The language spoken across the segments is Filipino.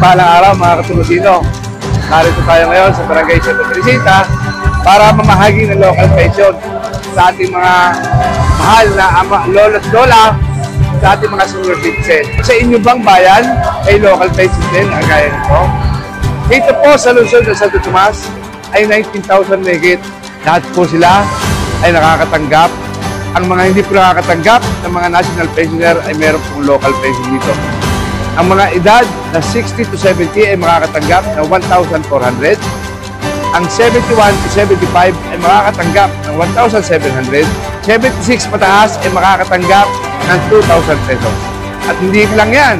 Mapagpalang araw mga katusino. Narito tayo ngayon sa Barangay Santa Teresita para mamahagi ng local pension sa ating mga mahal na ama, lolo at lola, sa ating mga senior citizen. Sa inyo bang bayan ay local pension din ang gaya nito? Dito po sa lungsod ng Santo Tomas ay 19,000 megit. Lahat po sila ay nakakatanggap. Ang mga hindi po nakakatanggap ng mga national pensioner ay meron pong local pension dito. Ang mga edad na 60 to 70 ay makakatanggap ng 1,400. Ang 71 to 75 ay makakatanggap ng 1,700. 76 pataas ay makakatanggap ng 2,000 pesos. At hindi lang yan.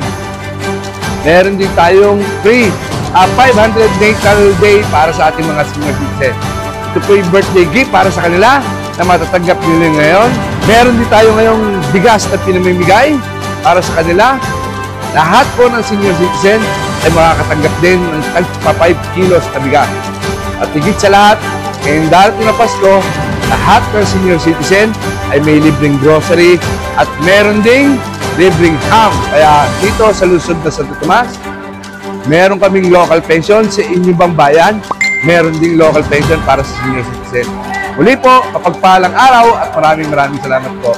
Meron din tayong free 500 natal day para sa ating mga senior citizen. Ito po yung birthday gift para sa kanila na matatanggap nila ngayon. Meron din tayo ngayong bigas na pinamimigay para sa kanila. Lahat po ng senior citizen ay makakatanggap din ng 5 kilos na bigas. At higit sa lahat, ngayong darating na Pasko, lahat ng senior citizen ay may libreng grocery at meron ding libreng ham. Kaya dito sa lungsod na Santo Tomas, meron kaming local pension sa inyong bang bayan. Meron ding local pension para sa senior citizen. Muli po, mapagpalang araw at maraming salamat po.